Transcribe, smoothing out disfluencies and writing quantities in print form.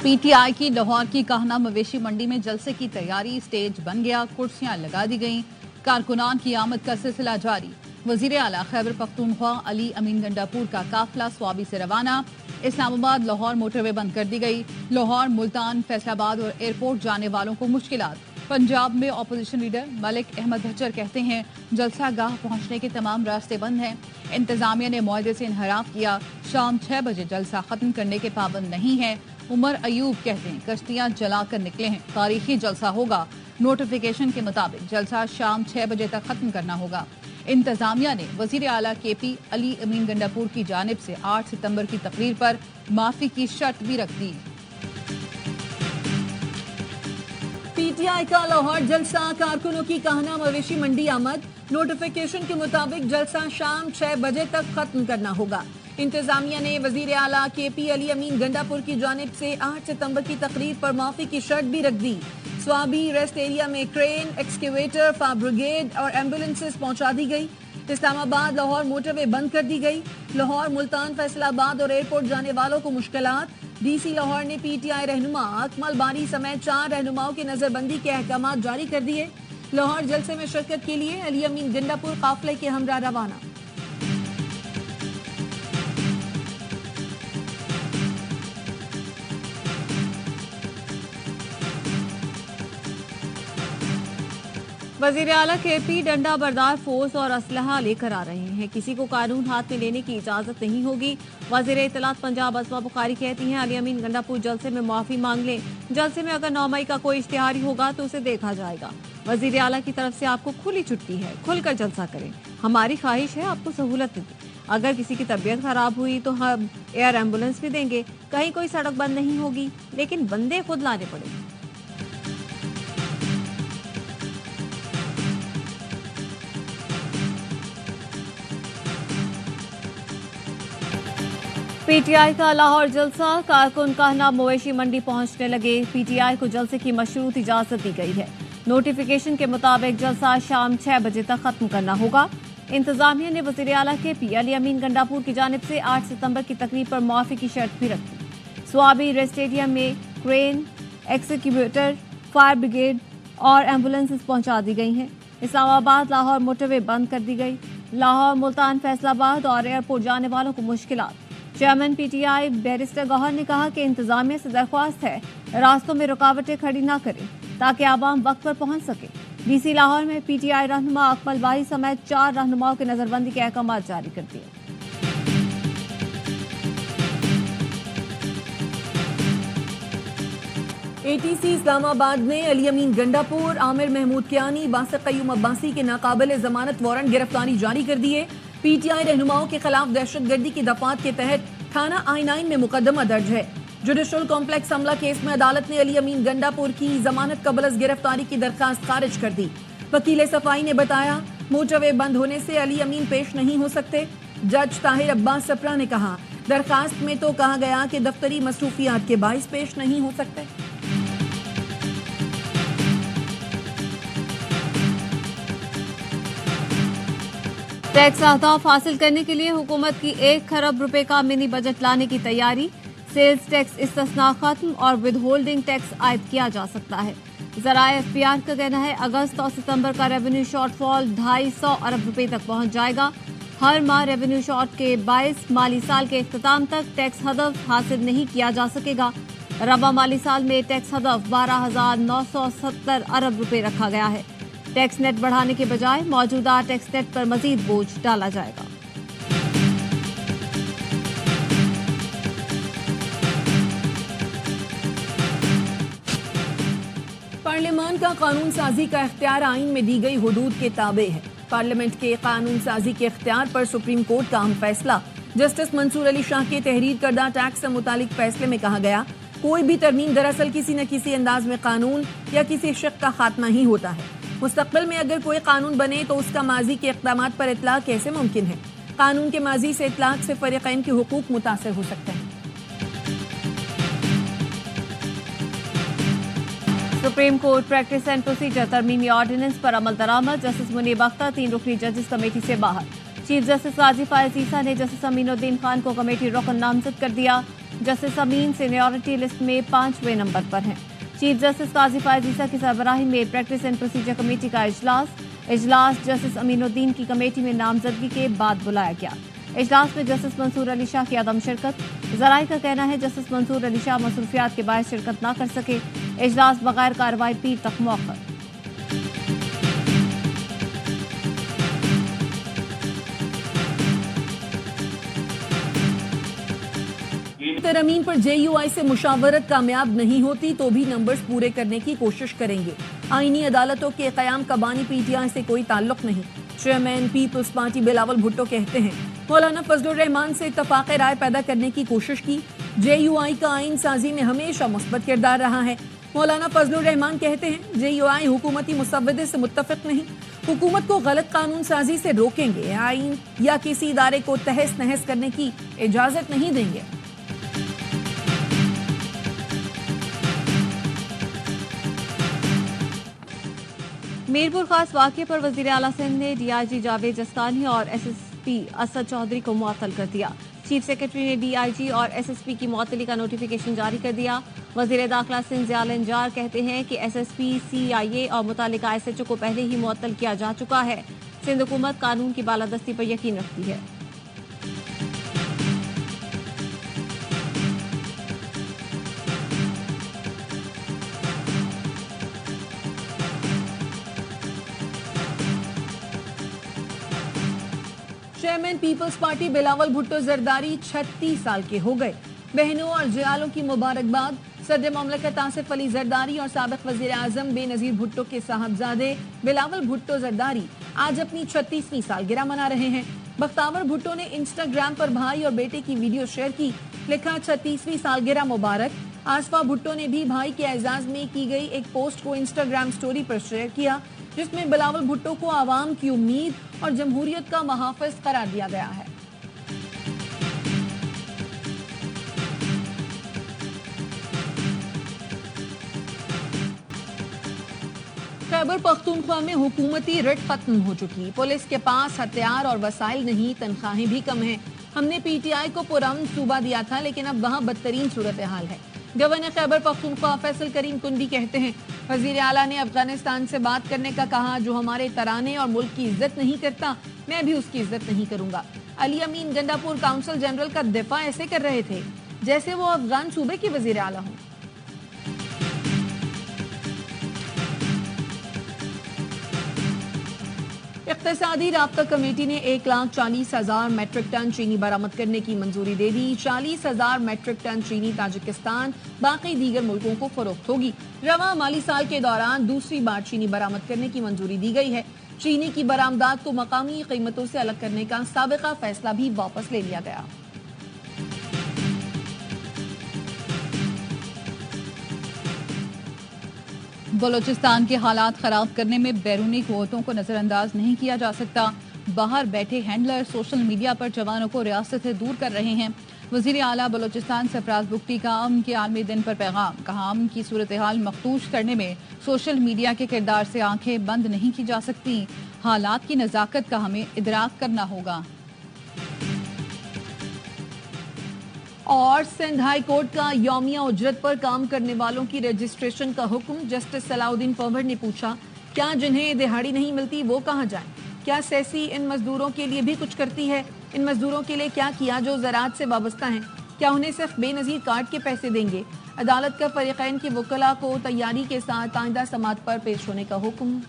P T I की लाहौर की काहना मवेशी मंडी में जलसे की तैयारी, स्टेज बन गया, कुर्सियां लगा दी गईं, कारकुनान की आमद का सिलसिला जारी। वजीर आला खैबर पख्तूनख्वा अली अमीन गंडापुर का काफिला स्वाबी से रवाना। इस्लामाबाद लाहौर मोटरवे बंद कर दी गई। लाहौर, मुल्तान, फैसलाबाद और एयरपोर्ट जाने वालों को मुश्किलात। पंजाब में अपोजिशन लीडर मलिक अहमद भच्चर कहते हैं जलसा गाह पहुंचने के तमाम रास्ते बंद हैं। इंतजामिया ने मुआहदे से इनहराफ किया। शाम 6 बजे जलसा खत्म करने के पाबंद नहीं है। उमर अयूब कहते हैं कश्तियां जलाकर निकले हैं, तारीखी जलसा होगा। नोटिफिकेशन के मुताबिक जलसा शाम 6 बजे तक खत्म करना होगा। इंतजामिया ने वजीर आला केपी अली अमीन गंडापुर की जानिब से 8 सितंबर की तकरीर पर माफी की शर्त भी रख दी। पीटीआई का लाहौर जलसा, कारकुनों की कहना मवेशी मंडी आमद। नोटिफिकेशन के मुताबिक जलसा शाम 6 बजे तक खत्म करना होगा। इंतजामिया ने वजीर आला केपी अली अमीन गंडापुर की जानिब से 8 सितंबर की तकरीर पर माफी की शर्त भी रख दी। स्वाबी रेस्ट एरिया में क्रेन, एक्सकेवेटर, फायर ब्रिगेड और एम्बुलेंसेस पहुंचा दी गई। इस्लामाबाद लाहौर मोटरवे बंद कर दी गई। लाहौर, मुल्तान, फैसलाबाद और एयरपोर्ट जाने वालों को मुश्किलात। डीसी लाहौर ने पीटीआई रहनुमा अकमल बारी समेत 4 रहनुमाओं की नजरबंदी के अहकाम जारी कर दिए। लाहौर जलसे में शिरकत के लिए अली अमीन गंडापुर काफिले के हमरा रवाना। वजीर आला केपी डंडा बरदार फोर्स और असलहा लेकर आ रहे हैं, किसी को कानून हाथ में लेने की इजाजत नहीं होगी। वजीर इत्तलात पंजाब असमा बुखारी कहती हैं अली अमीन गंडापुर जलसे में माफी मांग लें। जलसे में अगर 9 मई का कोई इश्तिहारी होगा तो उसे देखा जाएगा। वजीर आला की तरफ से आपको खुली छुट्टी है, खुलकर जलसा करें। हमारी ख्वाहिश है आपको सहूलत दें। अगर किसी की तबीयत खराब हुई तो हम एयर एम्बुलेंस भी देंगे। कहीं कोई सड़क बंद नहीं होगी, लेकिन बंदे खुद लाने पड़ेंगे। पीटीआई का लाहौर जलसा, कारकुन कहना मवेशी मंडी पहुंचने लगे। पीटीआई को जलसे की मशरूत इजाजत दी गई है। नोटिफिकेशन के मुताबिक जलसा शाम 6 बजे तक खत्म करना होगा। इंतजामिया ने वजीर आला के पी अली अमीन गंडापुर की जानिब से 8 सितंबर की तकरीर पर माफी की शर्त भी रखी। स्वाबी रेस्ट स्टेडियम में क्रेन, एक्सकेवेटर, फायर ब्रिगेड और एम्बुलेंसेस पहुंचा दी गई हैं। इस्लामाबाद लाहौर मोटरवे बंद कर दी गई। लाहौर, मुल्तान, फैसलाबाद और एयरपोर्ट जाने वालों को मुश्किलात। चेयरमैन पीटीआई बैरिस्टर गौहर ने कहा कि इंतजामिया से दरख्वास्त है रास्तों में रुकावटें खड़ी न करें ताकि आवाम वक्त पर पहुंच सके। डीसी लाहौर में पीटीआई रहनुमा अकमल बारी समेत 4 रहनुमाओं की नजरबंदी के अहकाम जारी कर दिए। एटीसी इस्लामाबाद ने अली अमीन गंडापुर, आमिर महमूद कियानी, बासिक कयूम अब्बासी के नाकाबिल जमानत वारंट गिरफ्तारी जारी कर दिए। पीटीआई रहनुमाओं के खिलाफ दहशतगर्दी की दफात के तहत थाना I9 में मुकदमा दर्ज है। जुडिशल कॉम्प्लेक्स हमला केस में अदालत ने अली अमीन गंडापुर की जमानत कबल गिरफ्तारी की दरखास्त खारिज कर दी। वकील सफाई ने बताया मोटरवे बंद होने से अली अमीन पेश नहीं हो सकते। जज ताहिर अब्बास सप्रा ने कहा दरखास्त में तो कहा गया कि दफ्तरी मसरूफियात के बाइस पेश नहीं हो सकते। टैक्स अहदाफ हासिल करने के लिए हुकूमत की 1 खरब रुपए का मिनी बजट लाने की तैयारी। सेल्स टैक्स इस्तिस्ना खत्म और विद होल्डिंग टैक्स आयद किया जा सकता है। ज़राए एफपीआर का कहना है अगस्त और सितंबर का रेवेन्यू शॉर्टफॉल 250 अरब रुपए तक पहुंच जाएगा। हर माह रेवेन्यू शॉर्ट के 22 माली साल के इख्तिताम तक टैक्स हदफ हासिल नहीं किया जा सकेगा। रबा माली साल में टैक्स हदफ 12,970 अरब रुपए रखा गया है। टैक्स नेट बढ़ाने के बजाय मौजूदा टैक्स नेट पर मजीद बोझ डाला जाएगा। पार्लियामान का कानून साजी का इख्तियार आइन में दी गई हुदूद के ताबे है। पार्लियामेंट के कानून साजी के इख्तियार पर सुप्रीम कोर्ट का अहम फैसला। जस्टिस मंसूर अली शाह के तहरीर करदा टैक्स से मुतालिक फैसले में कहा गया कोई भी तरमीम दरअसल किसी न किसी अंदाज में कानून या किसी शक का खात्मा ही होता है। मुस्तकबिल में अगर कोई कानून बने तो उसका माजी के इक़दामात पर इतलाक़ कैसे मुमकिन है। कानून के माजी से इतलाक़ से फ़रीक़ैन के हुकूक मुतासर हो सकते हैं। Supreme court practice and procedure तरमीमी ऑर्डिनेंस पर अमल दरामद। जस्टिस मुनीब अख्तर 3 रुकनी जजेस कमेटी से बाहर। चीफ जस्टिस काजी फायज ईसा ने जस्टिस अमीनुद्दीन खान को कमेटी रुकन नामजद कर दिया। जस्टिस अमीन सीनियरिटी लिस्ट में 5वें नंबर पर हैं। चीफ जस्टिस काजी फायज ईसा की सरबराही में प्रैक्टिस एंड प्रोसीजर कमेटी का इजलास जस्टिस अमीनुद्दीन की कमेटी में नामजदगी के बाद बुलाया गया। इजलास में जस्टिस मंसूर अली शाह की अदम शिरकत। ज़राए का कहना है जस्टिस मंसूर अली शाह मसरूफियात के बायस शिरकत न कर सके। इजलास बगैर कार्रवाई पीर तक मौखर। तरमीम पर JUI से मुशावरत कामयाब नहीं होती तो भी नंबर्स पूरे करने की कोशिश करेंगे। आईनी अदालतों के क़याम का बानी PTI से कोई ताल्लुक नहीं। Chairman People's Party Bilawal Bhutto कहते हैं मौलाना फजलुर रहमान से इत्तफाक राय पैदा करने की कोशिश की। JUI का आइन साजी में हमेशा मुस्बत किरदार रहा है। मौलाना फजलुर रहमान कहते हैं JUI हुकूमती मुसव्वदे से मुत्तफिक नहीं, हुकूमत को गलत कानून साजी से रोकेंगे, आइन या किसी इदारे को तहस नहस करने की इजाजत नहीं देंगे। मीरपुर खास वाक़े पर वज़ीर आला सिंध ने DIG जावेद जस्तानी और SSP असद चौधरी को मुअत्तल कर दिया। चीफ सेक्रेटरी ने DIG और SSP की मुअत्तली का नोटिफिकेशन जारी कर दिया। वज़ीर दाखिला सिंध ज़ियाल अंजार कहते हैं कि SSP CIA और मुतालिका SHO को पहले ही मुअत्तल किया जा चुका है। सिंध हुकूमत कानून की बालादस्ती पर यकीन रखती है। Chairman People's Party Bilawal Bhutto Zardari 36 साल के हो गए। बहनों और जयालों की मुबारकबाद। सदर ममलकत आसिफ अली जरदारी और साबिक वजीर आजम बेनजीर भुट्टो के साहबजादे बिलावल भुट्टो जरदारी आज अपनी 36वीं सालगिरह मना रहे हैं। बख्तावर भुट्टो ने इंस्टाग्राम पर भाई और बेटे की वीडियो शेयर की, लिखा 36वीं सालगिरह मुबारक। आसफा भुट्टो ने भी भाई के एजाज में की गई एक पोस्ट को इंस्टाग्राम स्टोरी पर शेयर किया, जिसमें बिलावल भुट्टो को आवाम की उम्मीद और जमहूरियत का मुहाफिज करार दिया गया है। खैबर पख्तूनख्वा में हुकूमती रिट खत्म हो चुकी। पुलिस के पास हथियार और वसाइल नहीं, तनख्वाहें भी कम हैं। हमने PTI को पुरअमन सूबा दिया था, लेकिन अब वहां बदतरीन सूरत हाल है। गवर्नर खैबर पख्तूनख्वा फैसल करीम कुंडी कहते हैं वजीर आला ने अफगानिस्तान से बात करने का कहा, जो हमारे तराने और मुल्क की इज्जत नहीं करता मैं भी उसकी इज्जत नहीं करूंगा। अली अमीन गंडापुर काउंसिल जनरल का दिफा ऐसे कर रहे थे जैसे वो अफगान सूबे के वजीर आला हों। इक्तिसादी राब्ता कमेटी ने 1,40,000 मेट्रिक टन चीनी बरामद करने की मंजूरी दे दी। 40,000 मेट्रिक टन चीनी ताजिकिस्तान, बाकी दीगर मुल्कों को फरोख्त होगी। रवां माली साल के दौरान दूसरी बार चीनी बरामद करने की मंजूरी दी गई है। चीनी की बरामदात को मकामी कीमतों से अलग करने का साबिका फैसला भी वापस ले लिया गया। बलूचिस्तान के हालात खराब करने में बैरूनी कुव्वतों को नजरअंदाज नहीं किया जा सकता। बाहर बैठे हैंडलर सोशल मीडिया पर जवानों को रियासत से दूर कर रहे हैं। वजीर आला बलूचिस्तान सरफराज बुगटी का अमन के आलमी दिन पर पैगाम, कहा अमन की सूरत हाल मखदूश करने में सोशल मीडिया के किरदार से आंखें बंद नहीं की जा सकती। हालात की नजाकत का हमें इदराक करना होगा। और सिंध हाई कोर्ट का यौमिया उजरत पर काम करने वालों की रजिस्ट्रेशन का हुक्म। जस्टिस सलाउद्दीन पंवर ने पूछा, क्या जिन्हें दिहाड़ी नहीं मिलती वो कहाँ जाएं? क्या सेसी इन मजदूरों के लिए भी कुछ करती है? इन मजदूरों के लिए क्या किया जो ज़राअत से वाबस्ता हैं? क्या उन्हें सिर्फ बेनज़ीर कार्ड के पैसे देंगे? अदालत का फरीक़ैन के वकला को तैयारी के साथ आइंदा समाअत पर पेश होने का हुक्म।